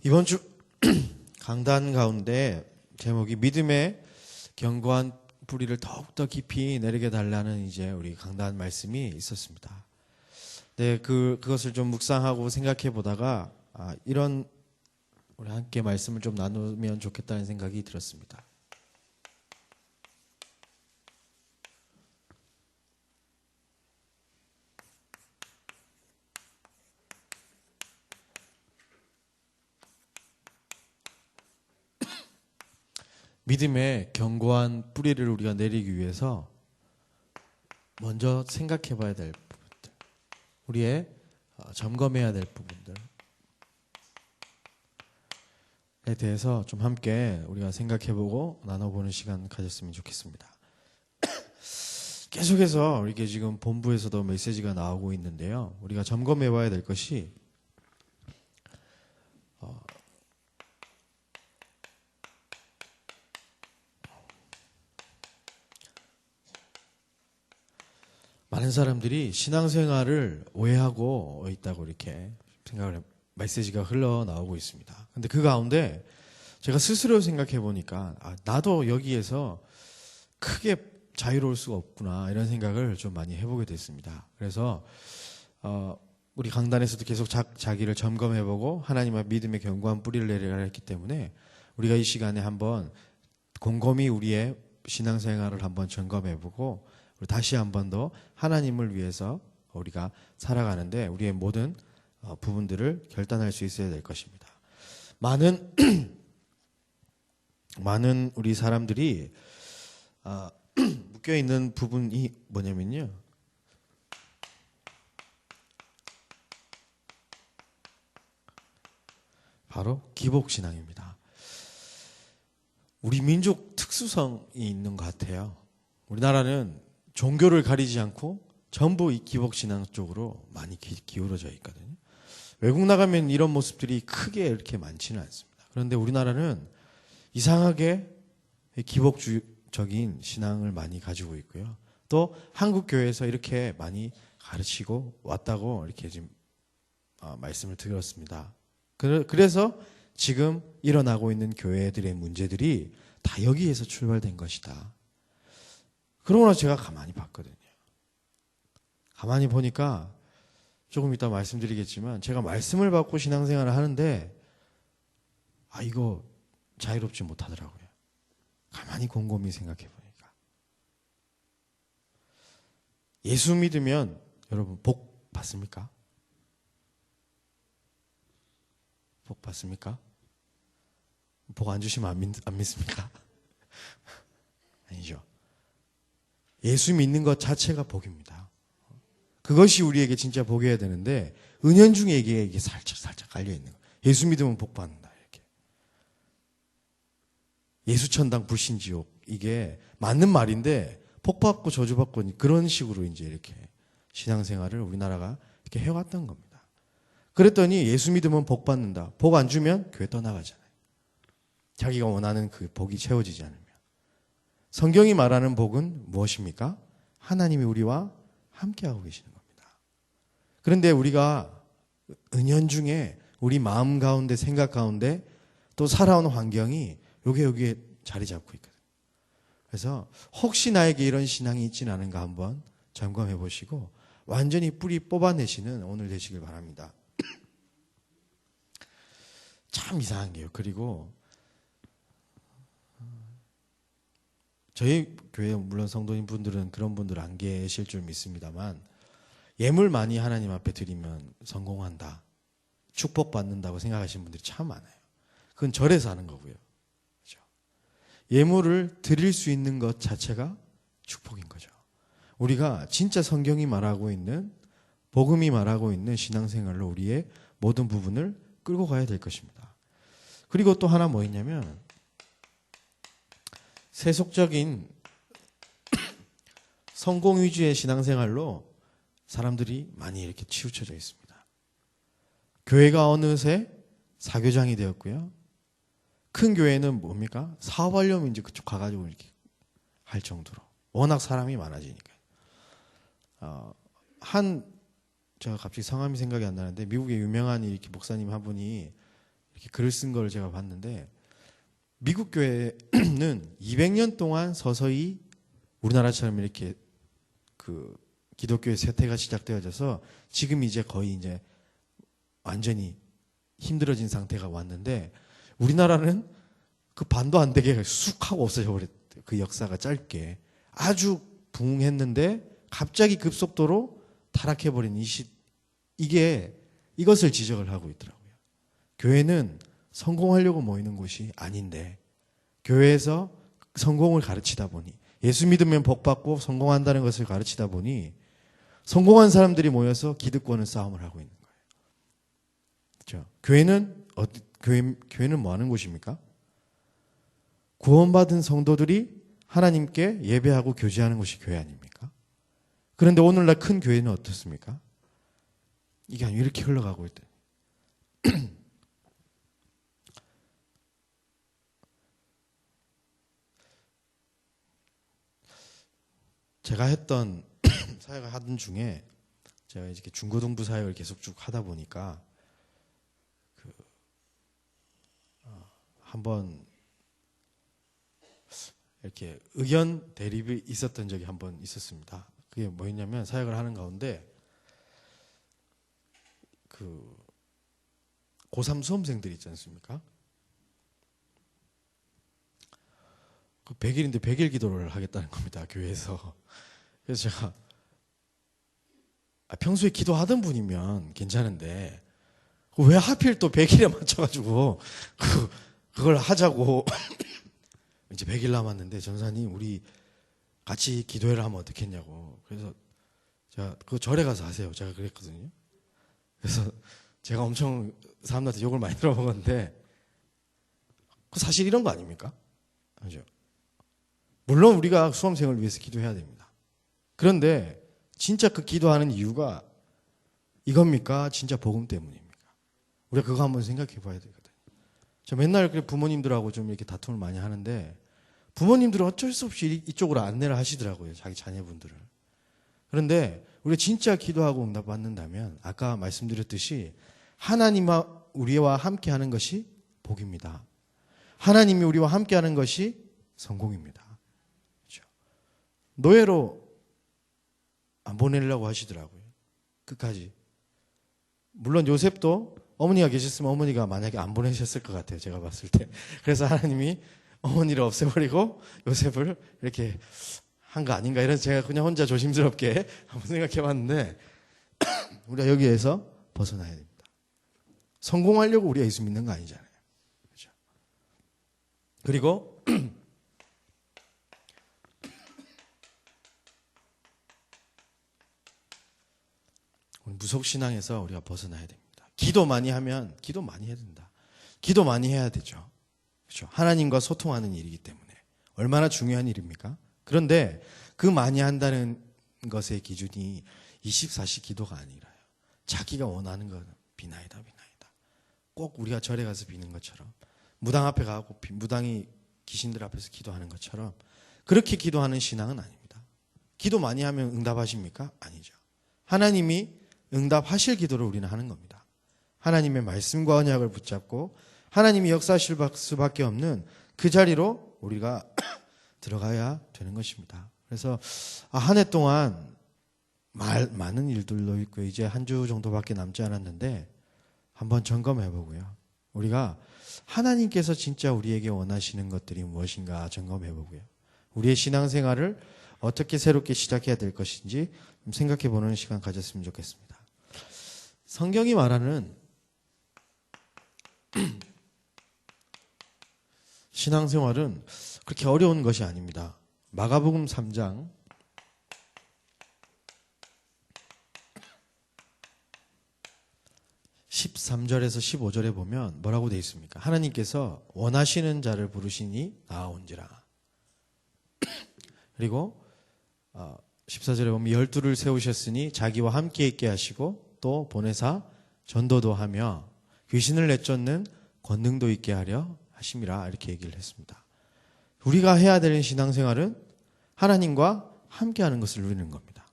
이번 주 강단 가운데 제목이 믿음의 견고한 뿌리를 더욱더 깊이 내리게 달라는 이제 우리 강단 말씀이 있었습니다. 네, 그것을 좀 묵상하고 생각해 보다가 이런 우리 함께 말씀을 좀 나누면 좋겠다는 생각이 들었습니다. 믿음의 견고한 뿌리를 우리가 내리기 위해서 먼저 생각해 봐야 될 부분들, 우리의 점검해야 될 부분들에 대해서 좀 함께 우리가 생각해 보고 나눠보는 시간 가졌으면 좋겠습니다. 계속해서 이렇게 지금 본부에서도 메시지가 나오고 있는데요. 우리가 점검해 봐야 될 것이 많은 사람들이 신앙생활을 오해하고 있다고 이렇게 메시지가 흘러나오고 있습니다. 근데 그 가운데 제가 스스로 생각해 보니까 나도 여기에서 크게 자유로울 수가 없구나 이런 생각을 좀 많이 해보게 됐습니다. 그래서 우리 강단에서도 계속 자기를 점검해 보고 하나님의 믿음의 견고한 뿌리를 내리라 했기 때문에 우리가 이 시간에 한번 곰곰이 우리의 신앙생활을 한번 점검해 보고 다시 한 번 더 하나님을 위해서 우리가 살아가는데 우리의 모든 부분들을 결단할 수 있어야 될 것입니다. 많은 우리 사람들이 묶여 있는 부분이 뭐냐면요. 바로 기복신앙입니다. 우리 민족 특수성이 있는 것 같아요. 우리나라는 종교를 가리지 않고 전부 이 기복신앙 쪽으로 많이 기울어져 있거든요. 외국 나가면 이런 모습들이 크게 이렇게 많지는 않습니다. 그런데 우리나라는 이상하게 기복적인 신앙을 많이 가지고 있고요. 또 한국 교회에서 이렇게 많이 가르치고 왔다고 이렇게 지금 말씀을 드렸습니다. 그래서 지금 일어나고 있는 교회들의 문제들이 다 여기에서 출발된 것이다. 그러고 나서 제가 가만히 봤거든요. 가만히 보니까 조금 이따 말씀드리겠지만 제가 말씀을 받고 신앙생활을 하는데 이거 자유롭지 못하더라고요. 가만히 곰곰이 생각해 보니까. 예수 믿으면 여러분 복 받습니까? 복 받습니까? 복 안 주시면 안 믿습니까? 아니죠. 예수 믿는 것 자체가 복입니다. 그것이 우리에게 진짜 복이어야 되는데 은연중에 이게 살짝 깔려 있는 거예요. 예수 믿으면 복 받는다 이렇게. 예수천당 불신지옥 이게 맞는 말인데 복 받고 저주 받고 그런 식으로 이제 이렇게 신앙생활을 우리나라가 이렇게 해왔던 겁니다. 그랬더니 예수 믿으면 복 받는다. 복 안 주면 교회 떠나가잖아요. 자기가 원하는 그 복이 채워지지 않으면. 성경이 말하는 복은 무엇입니까? 하나님이 우리와 함께하고 계시는 겁니다. 그런데 우리가 은연중에 우리 마음 가운데 생각 가운데 또 살아온 환경이 여기에 자리 잡고 있거든요. 그래서 혹시 나에게 이런 신앙이 있지는 않은가 한번 점검해 보시고 완전히 뿌리 뽑아내시는 오늘 되시길 바랍니다. 참 이상한 게요. 그리고 저희 교회 물론 성도님 분들은 그런 분들 안 계실 줄 믿습니다만 예물 많이 하나님 앞에 드리면 성공한다. 축복받는다고 생각하시는 분들이 참 많아요. 그건 절에서 하는 거고요. 그렇죠? 예물을 드릴 수 있는 것 자체가 축복인 거죠. 우리가 진짜 성경이 말하고 있는 복음이 말하고 있는 신앙생활로 우리의 모든 부분을 끌고 가야 될 것입니다. 그리고 또 하나 뭐 있냐면 세속적인 성공 위주의 신앙생활로 사람들이 많이 이렇게 치우쳐져 있습니다. 교회가 어느새 사교장이 되었고요. 큰 교회는 뭡니까? 사업하려면 이제 그쪽 가가지고 이렇게 할 정도로 워낙 사람이 많아지니까요. 제가 갑자기 성함이 생각이 안 나는데 미국의 유명한 이렇게 목사님 한 분이 이렇게 글을 쓴 걸 제가 봤는데 미국 교회는 200년 동안 서서히 우리나라처럼 이렇게 그 기독교의 쇠퇴가 시작되어져서 지금 이제 거의 이제 완전히 힘들어진 상태가 왔는데 우리나라는 그 반도 안 되게 쑥 하고 없어져 버렸대요. 그 역사가 짧게 아주 부흥했는데 갑자기 급속도로 타락해버린 이것을 지적을 하고 있더라고요. 교회는 성공하려고 모이는 곳이 아닌데 교회에서 성공을 가르치다 보니 예수 믿으면 복 받고 성공한다는 것을 가르치다 보니 성공한 사람들이 모여서 기득권을 싸움을 하고 있는 거예요. 그렇죠? 교회는 뭐 하는 곳입니까? 구원받은 성도들이 하나님께 예배하고 교제하는 곳이 교회 아닙니까? 그런데 오늘날 큰 교회는 어떻습니까? 이게 이렇게 흘러가고 있다. 제가 했던 사역을 하던 중에 제가 이렇게 중고등부 사역을 계속 쭉 하다 보니까 한번 이렇게 의견 대립이 있었던 적이 한번 있었습니다. 그게 뭐였냐면 사역을 하는 가운데 그 고3 수험생들이 있지 않습니까? 그 100일인데 100일 기도를 하겠다는 겁니다. 교회에서. 그래서 제가 평소에 기도하던 분이면 괜찮은데 왜 하필 또 100일에 맞춰가지고 그걸 하자고 이제 100일 남았는데 전사님 우리 같이 기도회를 하면 어떻겠냐고. 그래서 제가 그 절에 가서 하세요. 제가 그랬거든요. 그래서 제가 엄청 사람들한테 욕을 많이 들어먹었는데 그 사실 이런 거 아닙니까? 그죠? 물론 우리가 수험생을 위해서 기도해야 됩니다. 그런데 진짜 그 기도하는 이유가 이겁니까? 진짜 복음 때문입니까? 우리가 그거 한번 생각해 봐야 되거든요. 저 맨날 부모님들하고 좀 이렇게 다툼을 많이 하는데 부모님들은 어쩔 수 없이 이쪽으로 안내를 하시더라고요. 자기 자녀분들을. 그런데 우리가 진짜 기도하고 응답 받는다면 아까 말씀드렸듯이 하나님과 우리와 함께하는 것이 복입니다. 하나님이 우리와 함께하는 것이 성공입니다. 그렇죠? 노예로 안 보내려고 하시더라고요. 끝까지. 물론 요셉도 어머니가 계셨으면 어머니가 만약에 안 보내셨을 것 같아요. 제가 봤을 때. 그래서 하나님이 어머니를 없애버리고 요셉을 이렇게 한 거 아닌가 이런 제가 그냥 혼자 조심스럽게 한번 생각해 봤는데 우리가 여기에서 벗어나야 됩니다. 성공하려고 우리가 예수 믿는 거 아니잖아요. 그렇죠? 그리고 무속신앙에서 우리가 벗어나야 됩니다. 기도 많이 하면 기도 많이 해야 된다. 기도 많이 해야 되죠. 그렇죠? 하나님과 소통하는 일이기 때문에 얼마나 중요한 일입니까? 그런데 그 많이 한다는 것의 기준이 24시 기도가 아니라요. 자기가 원하는 건 비나이다. 꼭 우리가 절에 가서 비는 것처럼 무당 앞에 가고 무당이 귀신들 앞에서 기도하는 것처럼 그렇게 기도하는 신앙은 아닙니다. 기도 많이 하면 응답하십니까? 아니죠. 하나님이 응답하실 기도를 우리는 하는 겁니다. 하나님의 말씀과 언약을 붙잡고 하나님이 역사하실 수밖에 없는 그 자리로 우리가 들어가야 되는 것입니다. 그래서 한 해 동안 많은 일들도 있고 이제 한 주 정도밖에 남지 않았는데 한번 점검해 보고요. 우리가 하나님께서 진짜 우리에게 원하시는 것들이 무엇인가 점검해 보고요. 우리의 신앙생활을 어떻게 새롭게 시작해야 될 것인지 생각해 보는 시간 가졌으면 좋겠습니다. 성경이 말하는 신앙생활은 그렇게 어려운 것이 아닙니다. 마가복음 3장 13절에서 15절에 보면 뭐라고 되어 있습니까? 하나님께서 원하시는 자를 부르시니 나아온지라. 그리고 14절에 보면 12를 세우셨으니 자기와 함께 있게 하시고 또 보내사 전도도 하며 귀신을 내쫓는 권능도 있게 하려 하심이라 이렇게 얘기를 했습니다. 우리가 해야 되는 신앙생활은 하나님과 함께하는 것을 누리는 겁니다.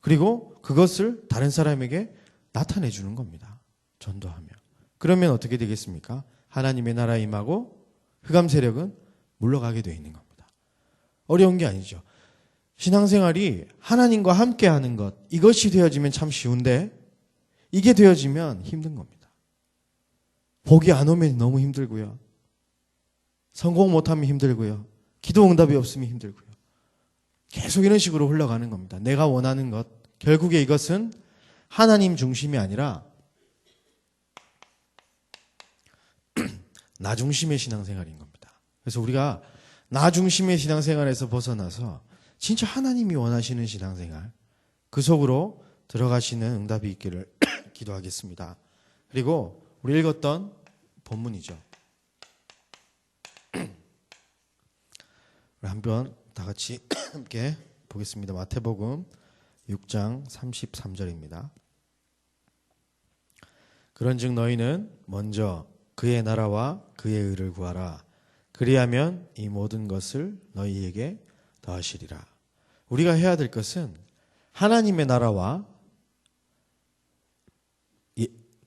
그리고 그것을 다른 사람에게 나타내 주는 겁니다. 전도하며 그러면 어떻게 되겠습니까? 하나님의 나라 임하고 흑암 세력은 물러가게 되어 있는 겁니다. 어려운 게 아니죠. 신앙생활이 하나님과 함께하는 것, 이것이 되어지면 참 쉬운데 이게 되어지면 힘든 겁니다. 복이 안 오면 너무 힘들고요. 성공 못하면 힘들고요. 기도 응답이 없으면 힘들고요. 계속 이런 식으로 흘러가는 겁니다. 내가 원하는 것, 결국에 이것은 하나님 중심이 아니라 나 중심의 신앙생활인 겁니다. 그래서 우리가 나 중심의 신앙생활에서 벗어나서 진짜 하나님이 원하시는 신앙생활, 그 속으로 들어가시는 응답이 있기를 기도하겠습니다. 그리고 우리 읽었던 본문이죠. 한번 다 같이 함께 보겠습니다. 마태복음 6장 33절입니다. 그런즉 너희는 먼저 그의 나라와 그의 의를 구하라. 그리하면 이 모든 것을 너희에게 더하시리라. 우리가 해야 될 것은 하나님의 나라와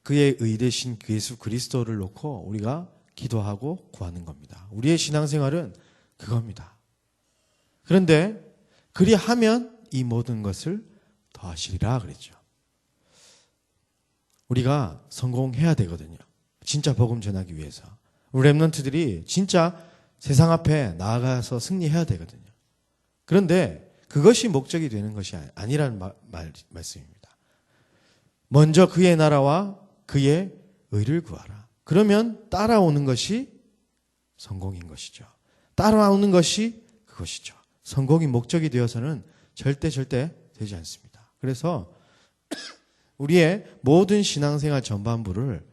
그의 의 대신 예수 그리스도를 놓고 우리가 기도하고 구하는 겁니다. 우리의 신앙생활은 그겁니다. 그런데 그리하면 이 모든 것을 더하시리라 그랬죠. 우리가 성공해야 되거든요. 진짜 복음 전하기 위해서. 우리 렘넌트들이 진짜 세상 앞에 나아가서 승리해야 되거든요. 그런데 그것이 목적이 되는 것이 아니라는 말씀입니다. 먼저 그의 나라와 그의 의를 구하라. 그러면 따라오는 것이 성공인 것이죠. 따라오는 것이 그것이죠. 성공이 목적이 되어서는 절대 되지 않습니다. 그래서 우리의 모든 신앙생활 전반부를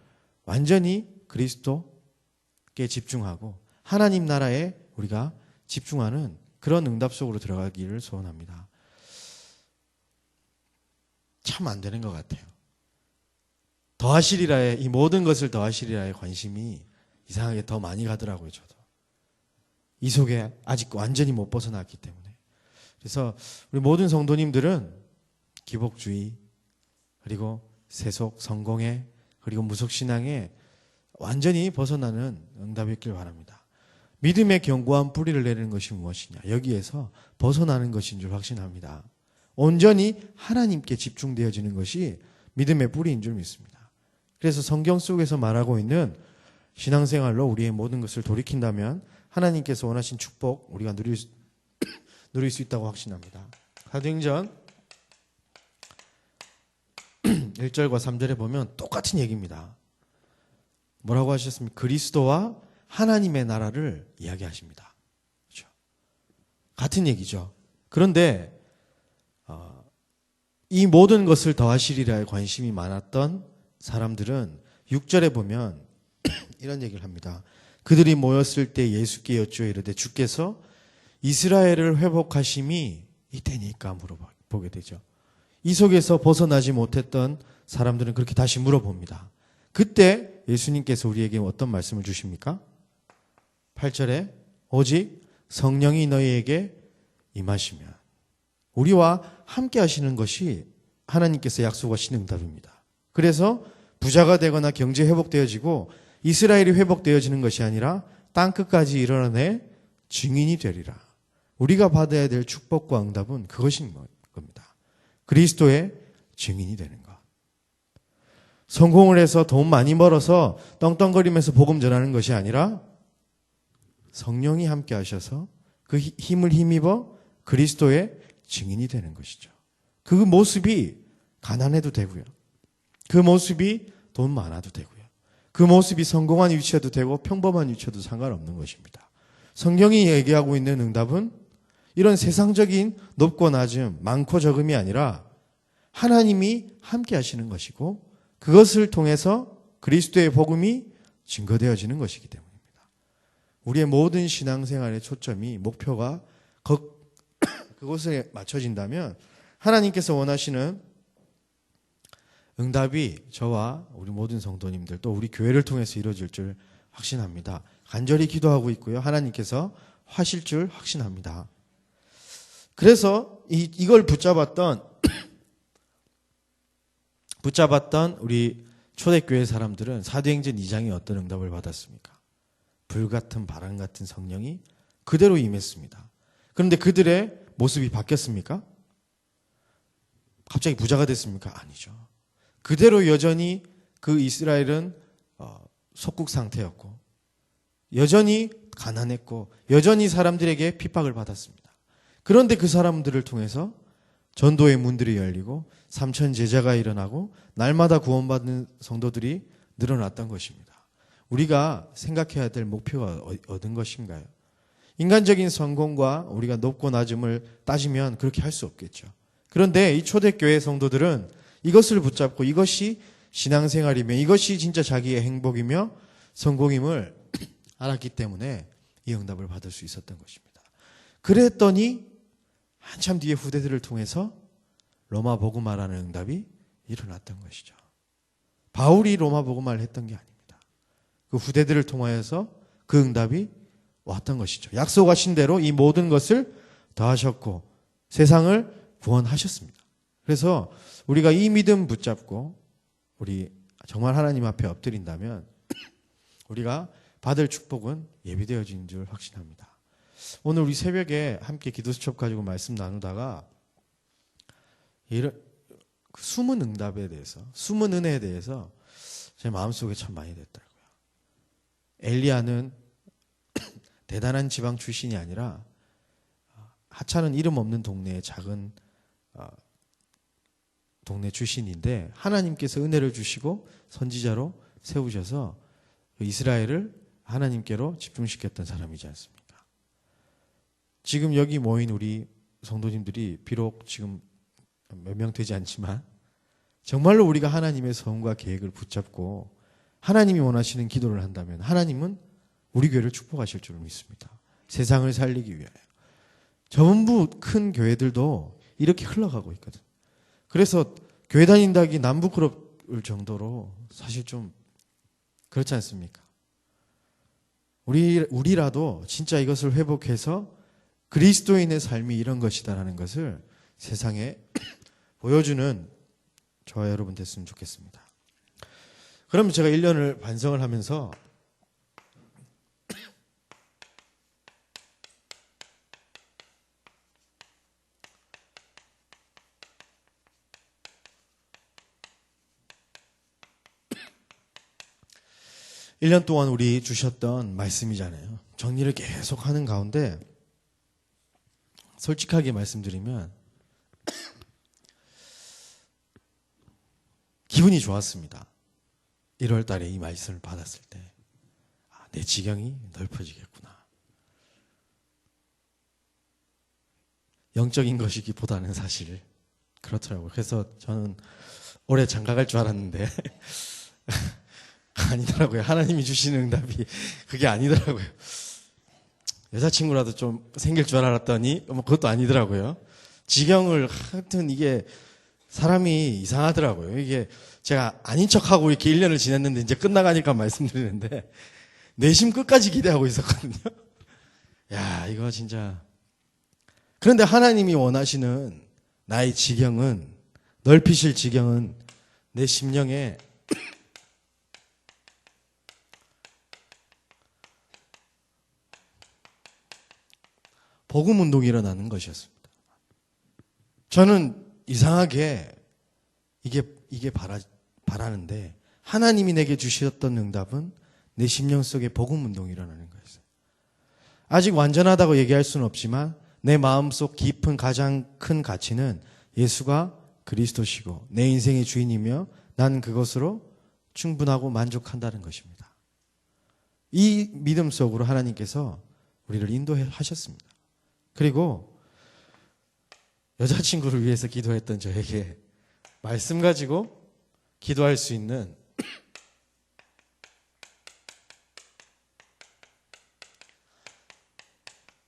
완전히 그리스도께 집중하고 하나님 나라에 우리가 집중하는 그런 응답 속으로 들어가기를 소원합니다. 참 안 되는 것 같아요. 더하시리라에, 이 모든 것을 더하시리라에 관심이 이상하게 더 많이 가더라고요, 저도. 이 속에 아직 완전히 못 벗어났기 때문에. 그래서 우리 모든 성도님들은 기복주의, 그리고 세속, 성공회, 그리고 무속신앙에 완전히 벗어나는 응답이 있길 바랍니다. 믿음의 견고한 뿌리를 내리는 것이 무엇이냐? 여기에서 벗어나는 것인 줄 확신합니다. 온전히 하나님께 집중되어지는 것이 믿음의 뿌리인 줄 믿습니다. 그래서 성경 속에서 말하고 있는 신앙생활로 우리의 모든 것을 돌이킨다면 하나님께서 원하신 축복 우리가 누릴 수 있다고 확신합니다. 사도행전 1절과 3절에 보면 똑같은 얘기입니다. 뭐라고 하셨습니까? 그리스도와 하나님의 나라를 이야기하십니다. 그렇죠? 같은 얘기죠. 그런데 이 모든 것을 더하시리라에 관심이 많았던 사람들은 6절에 보면 이런 얘기를 합니다. 그들이 모였을 때 예수께 여쭈어 이르되 주께서 이스라엘을 회복하심이 이때니까 물어보게 되죠. 이 속에서 벗어나지 못했던 사람들은 그렇게 다시 물어봅니다. 그때 예수님께서 우리에게 어떤 말씀을 주십니까? 8절에 오직 성령이 너희에게 임하시면 우리와 함께 하시는 것이 하나님께서 약속하시는 응답입니다. 그래서 부자가 되거나 경제 회복되어지고 이스라엘이 회복되어지는 것이 아니라 땅끝까지 이르러내 증인이 되리라. 우리가 받아야 될 축복과 응답은 그것인 겁니다. 그리스도의 증인이 되는 것. 성공을 해서 돈 많이 벌어서 떵떵거리면서 복음 전하는 것이 아니라 성령이 함께 하셔서 그 힘을 힘입어 그리스도의 증인이 되는 것이죠. 그 모습이 가난해도 되고요. 그 모습이 돈 많아도 되고요. 그 모습이 성공한 위치여도 되고 평범한 위치여도 상관없는 것입니다. 성경이 얘기하고 있는 응답은 이런 세상적인 높고 낮음, 많고 적음이 아니라 하나님이 함께 하시는 것이고 그것을 통해서 그리스도의 복음이 증거되어지는 것이기 때문입니다. 우리의 모든 신앙생활의 초점이 목표가 그것에 맞춰진다면 하나님께서 원하시는 응답이 저와 우리 모든 성도님들 또 우리 교회를 통해서 이루어질 줄 확신합니다. 간절히 기도하고 있고요. 하나님께서 하실 줄 확신합니다. 그래서 이걸 붙잡았던 우리 초대교회 사람들은 사도행전 2장에 어떤 응답을 받았습니까? 불같은 바람 같은 성령이 그대로 임했습니다. 그런데 그들의 모습이 바뀌었습니까? 갑자기 부자가 됐습니까? 아니죠. 그대로 여전히 그 이스라엘은 속국 상태였고 여전히 가난했고 여전히 사람들에게 핍박을 받았습니다. 그런데 그 사람들을 통해서 전도의 문들이 열리고 3천 제자가 일어나고 날마다 구원받는 성도들이 늘어났던 것입니다. 우리가 생각해야 될 목표가 얻은 것인가요? 인간적인 성공과 우리가 높고 낮음을 따지면 그렇게 할 수 없겠죠. 그런데 이 초대교회 성도들은 이것을 붙잡고 이것이 신앙생활이며 이것이 진짜 자기의 행복이며 성공임을 알았기 때문에 이 응답을 받을 수 있었던 것입니다. 그랬더니 한참 뒤에 후대들을 통해서 로마 복음화라는 응답이 일어났던 것이죠. 바울이 로마 복음화를 했던 게 아닙니다. 그 후대들을 통하여서 그 응답이 왔던 것이죠. 약속하신 대로 이 모든 것을 더하셨고 세상을 구원하셨습니다. 그래서 우리가 이 믿음 붙잡고 우리 정말 하나님 앞에 엎드린다면 우리가 받을 축복은 예비되어진 줄 확신합니다. 오늘 우리 새벽에 함께 기도 수첩 가지고 말씀 나누다가 이런 숨은 응답에 대해서, 숨은 은혜에 대해서 제 마음속에 참 많이 됐더라고요. 엘리야는 대단한 지방 출신이 아니라 하찮은 이름 없는 동네의 작은 동네 출신인데 하나님께서 은혜를 주시고 선지자로 세우셔서 이스라엘을 하나님께로 집중시켰던 사람이지 않습니까? 지금 여기 모인 우리 성도님들이 비록 지금 몇 명 되지 않지만 정말로 우리가 하나님의 성과 계획을 붙잡고 하나님이 원하시는 기도를 한다면 하나님은 우리 교회를 축복하실 줄 믿습니다. 세상을 살리기 위하여. 전부 큰 교회들도 이렇게 흘러가고 있거든. 그래서 교회 다닌다기 남부끄러울 정도로 사실 좀 그렇지 않습니까? 우리라도 진짜 이것을 회복해서 그리스도인의 삶이 이런 것이다라는 것을 세상에 보여주는 저와 여러분 됐으면 좋겠습니다. 그러면 제가 1년을 반성을 하면서 일 년 동안 우리 주셨던 말씀이잖아요. 정리를 계속 하는 가운데 솔직하게 말씀드리면 기분이 좋았습니다. 1월 달에 이 말씀을 받았을 때 내 지경이 넓어지겠구나. 영적인 것이기보다는 사실 그렇더라고요. 그래서 저는 올해 장가 갈 줄 알았는데 아니더라고요. 하나님이 주시는 응답이 그게 아니더라고요. 여자친구라도 좀 생길 줄 알았더니 그것도 아니더라고요. 지경을 하여튼 이게 사람이 이상하더라고요. 이게 제가 아닌 척하고 이렇게 1년을 지냈는데 이제 끝나가니까 말씀드리는데 내심 끝까지 기대하고 있었거든요. 야, 이거 진짜. 그런데 하나님이 원하시는 나의 지경은, 넓히실 지경은 내 심령에 복음 운동이 일어나는 것이었습니다. 저는 이상하게 이게 바라는데 하나님이 내게 주셨던 응답은 내 심령 속에 복음 운동이 일어나는 거였어요. 아직 완전하다고 얘기할 수는 없지만 내 마음속 깊은 가장 큰 가치는 예수가 그리스도시고 내 인생의 주인이며 난 그것으로 충분하고 만족한다는 것입니다. 이 믿음 속으로 하나님께서 우리를 인도하셨습니다. 그리고 여자친구를 위해서 기도했던 저에게 말씀 가지고 기도할 수 있는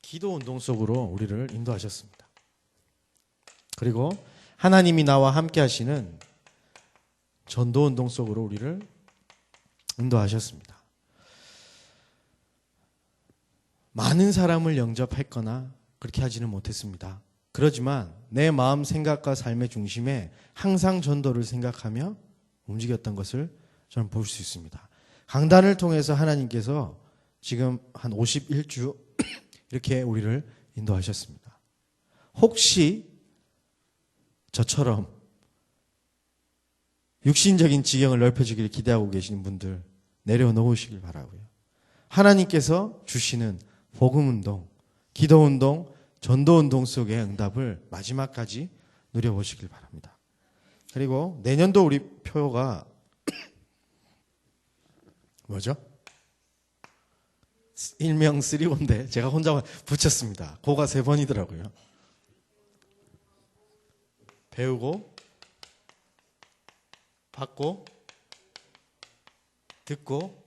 기도 운동 속으로 우리를 인도하셨습니다. 그리고 하나님이 나와 함께 하시는 전도 운동 속으로 우리를 인도하셨습니다. 많은 사람을 영접했거나 그렇게 하지는 못했습니다. 그렇지만 내 마음 생각과 삶의 중심에 항상 전도를 생각하며 움직였던 것을 저는 볼 수 있습니다. 강단을 통해서 하나님께서 지금 한 51주 이렇게 우리를 인도하셨습니다. 혹시 저처럼 육신적인 지경을 넓혀주기를 기대하고 계신 분들 내려놓으시길 바라고요. 하나님께서 주시는 복음운동, 기도운동, 전도운동 속의 응답을 마지막까지 누려보시길 바랍니다. 그리고 내년도 우리 표가 뭐죠? 일명 3고인데 제가 혼자 붙였습니다. 고가 3번이더라고요. 배우고, 받고, 듣고,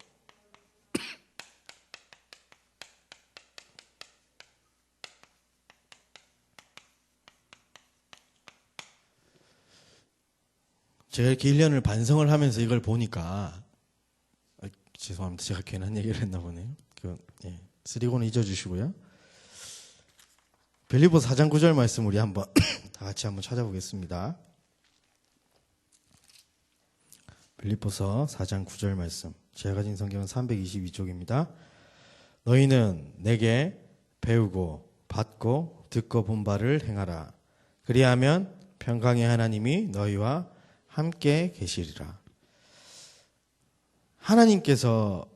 제가 이렇게 1년을 반성을 하면서 이걸 보니까 죄송합니다. 제가 괜한 얘기를 했나 보네요. 쓰리고는 잊어주시고요. 빌립보서 4장 9절 말씀 우리 한번 다 같이 한번 찾아보겠습니다. 빌립보서 4장 9절 말씀. 제가 가진 성경은 322쪽입니다. 너희는 내게 배우고 받고 듣고 본 바를 행하라. 그리하면 평강의 하나님이 너희와 함께 계시리라. 하나님께서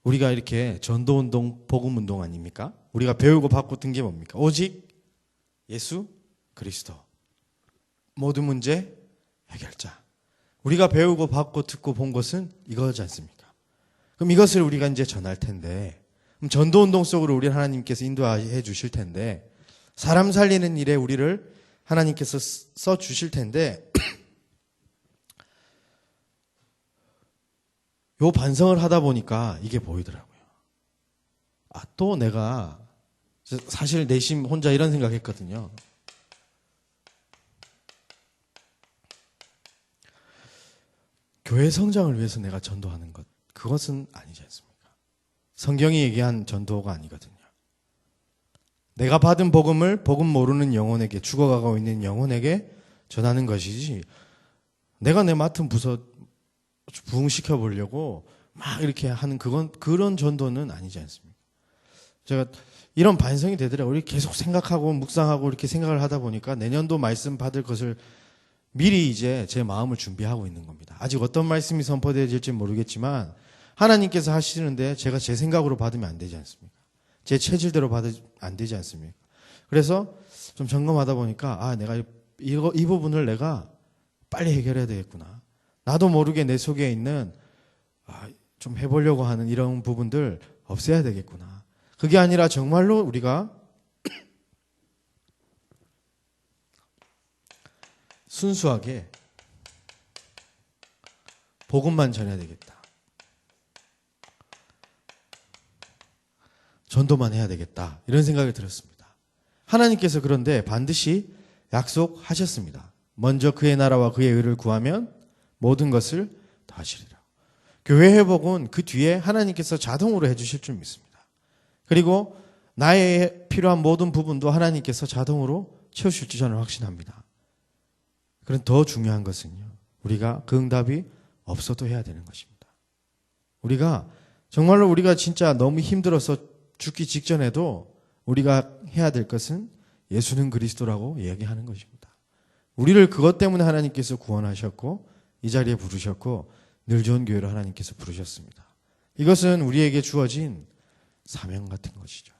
우리가 이렇게 전도운동, 복음운동 아닙니까? 우리가 배우고 받고 든 게 뭡니까? 오직 예수 그리스도. 모든 문제 해결자. 우리가 배우고 받고 듣고 본 것은 이거지 않습니까? 그럼 이것을 우리가 이제 전할 텐데, 그럼 전도운동 속으로 우리 하나님께서 인도해 주실 텐데, 사람 살리는 일에 우리를 하나님께서 써 주실 텐데, 요 반성을 하다 보니까 이게 보이더라고요. 또 내가 사실 내심 혼자 이런 생각했거든요. 교회 성장을 위해서 내가 전도하는 것, 그것은 아니지 않습니까? 성경이 얘기한 전도가 아니거든요. 내가 받은 복음을 복음 모르는 영혼에게, 죽어가고 있는 영혼에게 전하는 것이지, 내가 내 맡은 부서 부흥시켜 보려고 막 이렇게 하는 그런 전도는 아니지 않습니까? 제가 이런 반성이 되더라고요. 우리 계속 생각하고 묵상하고 이렇게 생각을 하다 보니까 내년도 말씀 받을 것을 미리 이제 제 마음을 준비하고 있는 겁니다. 아직 어떤 말씀이 선포되어질지 모르겠지만 하나님께서 하시는데 제가 제 생각으로 받으면 안 되지 않습니까? 제 체질대로 받으면 안 되지 않습니까? 그래서 좀 점검하다 보니까 내가 이 부분을 내가 빨리 해결해야 되겠구나. 나도 모르게 내 속에 있는 좀 해보려고 하는 이런 부분들 없애야 되겠구나. 그게 아니라 정말로 우리가 순수하게 복음만 전해야 되겠다. 전도만 해야 되겠다. 이런 생각이 들었습니다. 하나님께서 그런데 반드시 약속하셨습니다. 먼저 그의 나라와 그의 의를 구하면 모든 것을 다 하시리라. 교회 회복은 그 뒤에 하나님께서 자동으로 해주실 줄 믿습니다. 그리고 나의 필요한 모든 부분도 하나님께서 자동으로 채우실 줄 저는 확신합니다. 그런 더 중요한 것은요, 우리가 그 응답이 없어도 해야 되는 것입니다. 정말로 우리가 진짜 너무 힘들어서 죽기 직전에도 우리가 해야 될 것은 예수는 그리스도라고 이야기하는 것입니다. 우리를 그것 때문에 하나님께서 구원하셨고 이 자리에 부르셨고 늘 좋은 교회로 하나님께서 부르셨습니다. 이것은 우리에게 주어진 사명 같은 것이죠.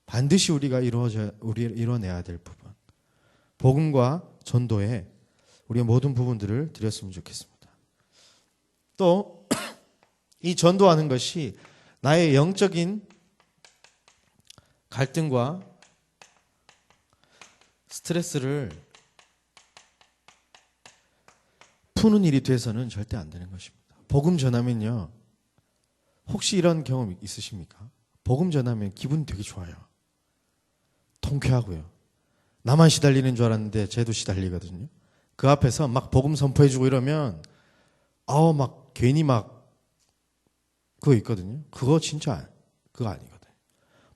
반드시 우리가 이뤄내야 될 부분. 복음과 전도에 우리의 모든 부분들을 드렸으면 좋겠습니다. 또 이 전도하는 것이 나의 영적인 갈등과 스트레스를 푸는 일이 돼서는 절대 안 되는 것입니다. 복음 전하면요, 혹시 이런 경험 있으십니까? 복음 전하면 기분 되게 좋아요. 통쾌하고요. 나만 시달리는 줄 알았는데 쟤도 시달리거든요. 그 앞에서 막 복음 선포해주고 이러면 막 괜히 막 그거 있거든요. 그거 진짜 그거 아니거든요.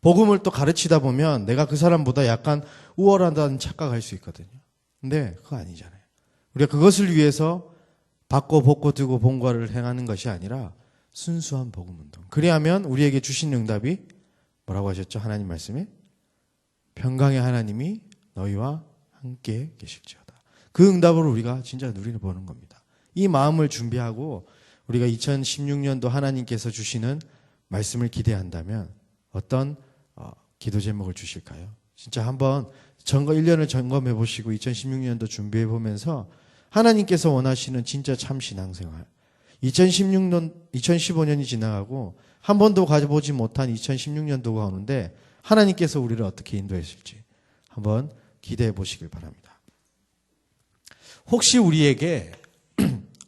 복음을 또 가르치다 보면 내가 그 사람보다 약간 우월하다는 착각할 수 있거든요. 근데 그거 아니잖아요. 우리가 그것을 위해서 받고 복고 두고 본과를 행하는 것이 아니라 순수한 복음운동. 그리하면 우리에게 주신 응답이 뭐라고 하셨죠? 하나님 말씀에 평강의 하나님이 너희와 함께 계실지어다. 그 응답을 우리가 진짜 누려보는 겁니다. 이 마음을 준비하고 우리가 2016년도 하나님께서 주시는 말씀을 기대한다면 어떤 기도 제목을 주실까요? 진짜 한번 1년을 점검해 보시고 2016년도 준비해 보면서 하나님께서 원하시는 진짜 참 신앙생활. 2015년이 지나가고 한 번도 가져보지 못한 2016년도가 오는데 하나님께서 우리를 어떻게 인도했을지 한번 기대해 보시길 바랍니다. 혹시 우리에게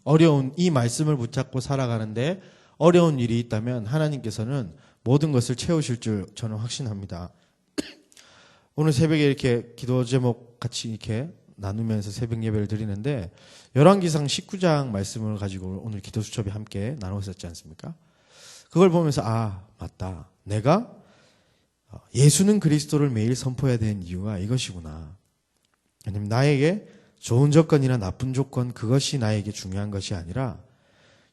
어려운 이 말씀을 붙잡고 살아가는데 어려운 일이 있다면 하나님께서는 모든 것을 채우실 줄 저는 확신합니다. 오늘 새벽에 이렇게 기도 제목 같이 이렇게 나누면서 새벽 예배를 드리는데 열왕기상 19장 말씀을 가지고 오늘 기도 수첩에 함께 나눴었지 않습니까? 그걸 보면서 맞다. 내가 예수는 그리스도를 매일 선포해야 되는 이유가 이것이구나. 왜냐면 나에게 좋은 조건이나 나쁜 조건 그것이 나에게 중요한 것이 아니라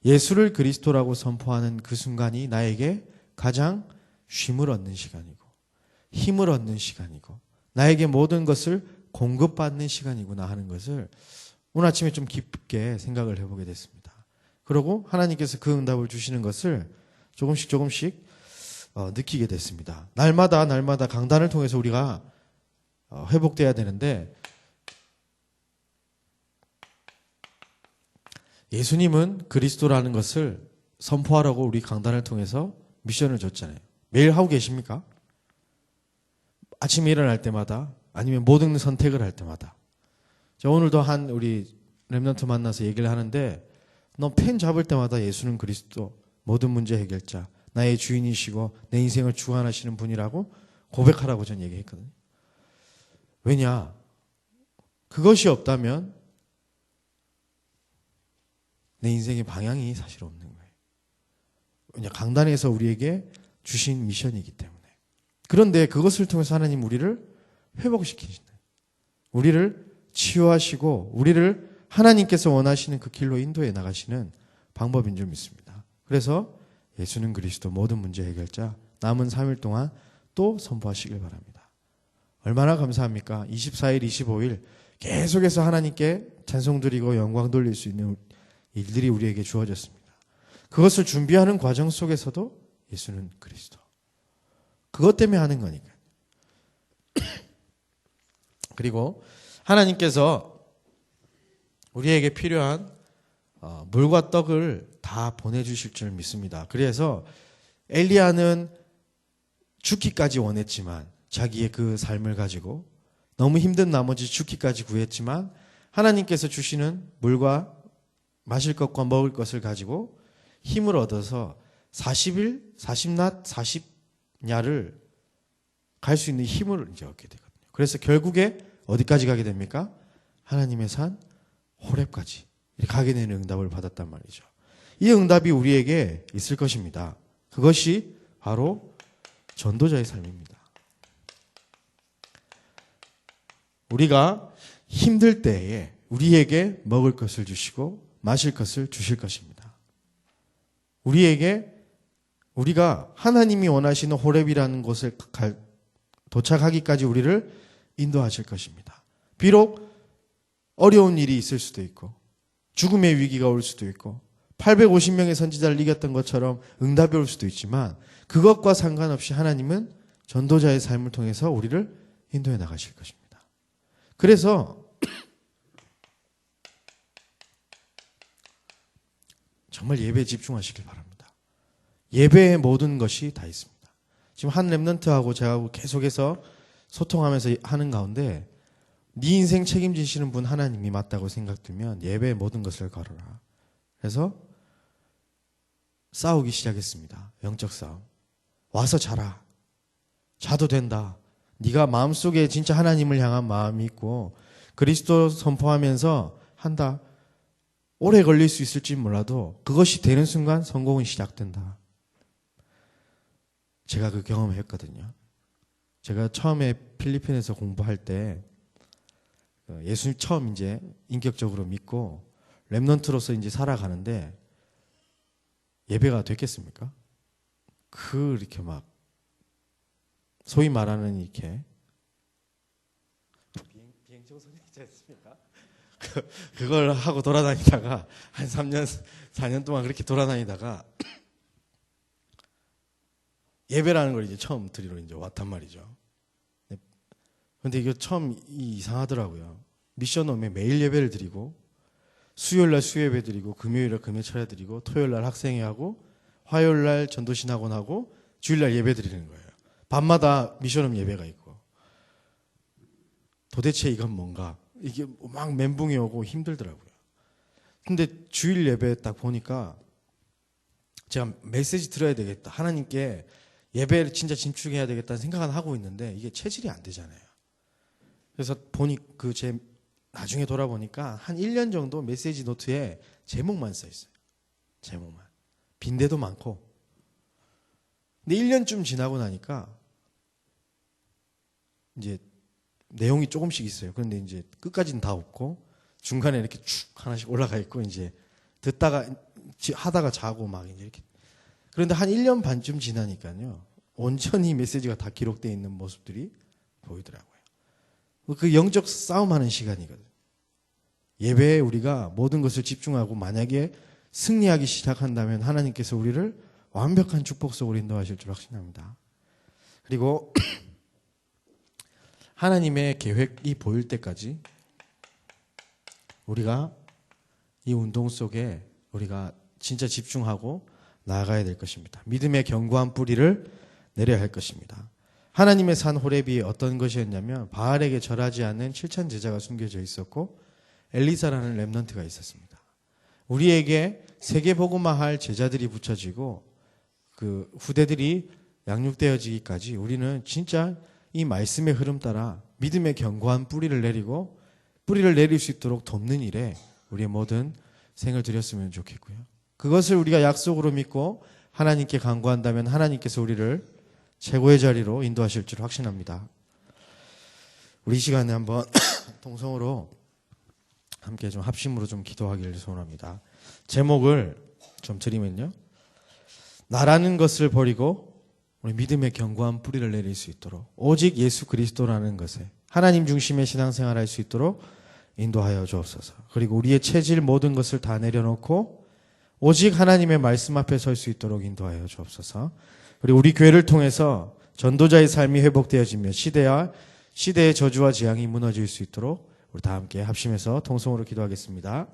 예수를 그리스도라고 선포하는 그 순간이 나에게 가장 쉼을 얻는 시간이고 힘을 얻는 시간이고 나에게 모든 것을 공급받는 시간이구나 하는 것을 오늘 아침에 좀 깊게 생각을 해보게 됐습니다. 그리고 하나님께서 그 응답을 주시는 것을 조금씩 느끼게 됐습니다. 날마다 강단을 통해서 우리가 회복돼야 되는데 예수님은 그리스도라는 것을 선포하라고 우리 강단을 통해서 미션을 줬잖아요. 매일 하고 계십니까? 아침에 일어날 때마다 아니면 모든 선택을 할 때마다. 오늘도 우리 렘넌트 만나서 얘기를 하는데 너 펜 잡을 때마다 예수는 그리스도 모든 문제 해결자 나의 주인이시고 내 인생을 주관하시는 분이라고 고백하라고 전 얘기했거든요. 왜냐? 그것이 없다면 내 인생의 방향이 사실 없는 거예요. 왜냐? 강단에서 우리에게 주신 미션이기 때문에. 그런데 그것을 통해서 하나님 우리를 회복시키신다. 우리를 치유하시고 우리를 하나님께서 원하시는 그 길로 인도해 나가시는 방법인 줄 믿습니다. 그래서 예수는 그리스도 모든 문제 해결자 남은 3일 동안 또 선포하시길 바랍니다. 얼마나 감사합니까? 24일, 25일 계속해서 하나님께 찬송 드리고 영광 돌릴 수 있는 일들이 우리에게 주어졌습니다. 그것을 준비하는 과정 속에서도 예수는 그리스도. 그것 때문에 하는 거니까요. 그리고 하나님께서 우리에게 필요한 물과 떡을 다 보내주실 줄 믿습니다. 그래서 엘리야는 죽기까지 원했지만 자기의 그 삶을 가지고 너무 힘든 나머지 죽기까지 구했지만 하나님께서 주시는 물과 마실 것과 먹을 것을 가지고 힘을 얻어서 40일, 40낮, 40야를 갈 수 있는 힘을 이제 얻게 되거든요. 그래서 결국에 어디까지 가게 됩니까? 하나님의 산 호렙까지 가게 되는 응답을 받았단 말이죠. 이 응답이 우리에게 있을 것입니다. 그것이 바로 전도자의 삶입니다. 우리가 힘들 때에 우리에게 먹을 것을 주시고 마실 것을 주실 것입니다. 우리가 하나님이 원하시는 호렙이라는 곳에 도착하기까지 우리를 인도하실 것입니다. 비록 어려운 일이 있을 수도 있고 죽음의 위기가 올 수도 있고 850명의 선지자를 이겼던 것처럼 응답이 올 수도 있지만 그것과 상관없이 하나님은 전도자의 삶을 통해서 우리를 인도해 나가실 것입니다. 그래서 정말 예배에 집중하시길 바랍니다. 예배의 모든 것이 다 있습니다. 지금 한 렘넌트하고 제가 계속해서 소통하면서 하는 가운데 네 인생 책임지시는 분 하나님이 맞다고 생각되면 예배의 모든 것을 걸어라. 그래서 싸우기 시작했습니다. 영적 싸움. 와서 자라. 자도 된다. 네가 마음속에 진짜 하나님을 향한 마음이 있고 그리스도 선포하면서 한다. 오래 걸릴 수 있을지 몰라도 그것이 되는 순간 성공은 시작된다. 제가 그 경험을 했거든요. 제가 처음에 필리핀에서 공부할 때 예수님 처음 이제 인격적으로 믿고 렘넌트로서 이제 살아가는데 예배가 됐겠습니까? 이렇게 막 소위 말하는 이렇게 비행청소년 있지 않습니까? 그걸 하고 돌아다니다가 한 3년, 4년 동안 그렇게 돌아다니다가 예배라는 걸 이제 처음 드리러 이제 왔단 말이죠. 근데 이거 처음 이상하더라고요. 미션 오면 매일 예배를 드리고 수요일날 수요예배 드리고 금요일날 금요 차례 드리고 토요일날 학생회 하고 화요일날 전도신학원 하고 주일날 예배 드리는 거예요. 밤마다 미션홈 예배가 있고 도대체 이건 뭔가 이게 막 멘붕이 오고 힘들더라고요. 근데 주일 예배 딱 보니까 제가 메시지 들어야 되겠다. 하나님께 예배를 진짜 집중해야 되겠다는 생각은 하고 있는데 이게 체질이 안 되잖아요. 그래서 제 나중에 돌아보니까 한 1년 정도 메시지 노트에 제목만 써 있어요. 제목만. 빈대도 많고. 근데 1년쯤 지나고 나니까 이제 내용이 조금씩 있어요. 그런데 이제 끝까지는 다 없고 중간에 이렇게 쭉 하나씩 올라가 있고 이제 듣다가 하다가 자고 막 이제 이렇게. 그런데 한 1년 반쯤 지나니까요. 온전히 메시지가 다 기록되어 있는 모습들이 보이더라고요. 그 영적 싸움하는 시간이거든요. 예배에 우리가 모든 것을 집중하고 만약에 승리하기 시작한다면 하나님께서 우리를 완벽한 축복 속으로 인도하실 줄 확신합니다. 그리고 하나님의 계획이 보일 때까지 우리가 이 운동 속에 우리가 진짜 집중하고 나아가야 될 것입니다. 믿음의 견고한 뿌리를 내려야 할 것입니다. 하나님의 산 호렙이 어떤 것이었냐면 바알에게 절하지 않는 7천 제자가 숨겨져 있었고 엘리사라는 렘넌트가 있었습니다. 우리에게 세계복음화할 제자들이 붙여지고 그 후대들이 양육되어지기까지 우리는 진짜 이 말씀의 흐름 따라 믿음의 견고한 뿌리를 내리고 뿌리를 내릴 수 있도록 돕는 일에 우리의 모든 생을 들였으면 좋겠고요. 그것을 우리가 약속으로 믿고 하나님께 간구한다면 하나님께서 우리를 최고의 자리로 인도하실 줄 확신합니다. 우리 이 시간에 한번 통성으로 함께 좀 합심으로 좀 기도하기를 소원합니다. 제목을 좀 드리면요. 나라는 것을 버리고 우리 믿음의 견고한 뿌리를 내릴 수 있도록 오직 예수 그리스도라는 것에 하나님 중심의 신앙생활을 할 수 있도록 인도하여 주옵소서. 그리고 우리의 체질 모든 것을 다 내려놓고 오직 하나님의 말씀 앞에 설 수 있도록 인도하여 주옵소서. 그리고 우리 교회를 통해서 전도자의 삶이 회복되어지며 시대의 저주와 재앙이 무너질 수 있도록 우리 다 함께 합심해서 통성으로 기도하겠습니다.